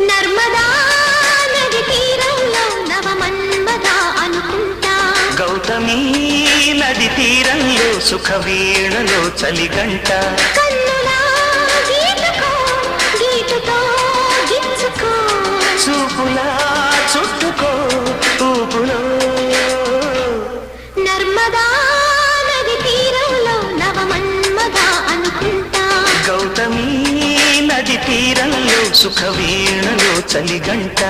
నర్మదా నది తీరంలో నవమన్మథ అనుకుంటా. గౌతమి నది తీరంలో సుఖ వీణలో చలిగంట. కన్నులా గీతుకో గీతుతో గిచ్చుకో. చూపులా చుట్టుకో ఊపులో. నర్మదా నది తీరంలో నవమన్మథ అనుకుంటా. గౌతమి నది తీరంలో సుఖ వీణలో చలిగంట.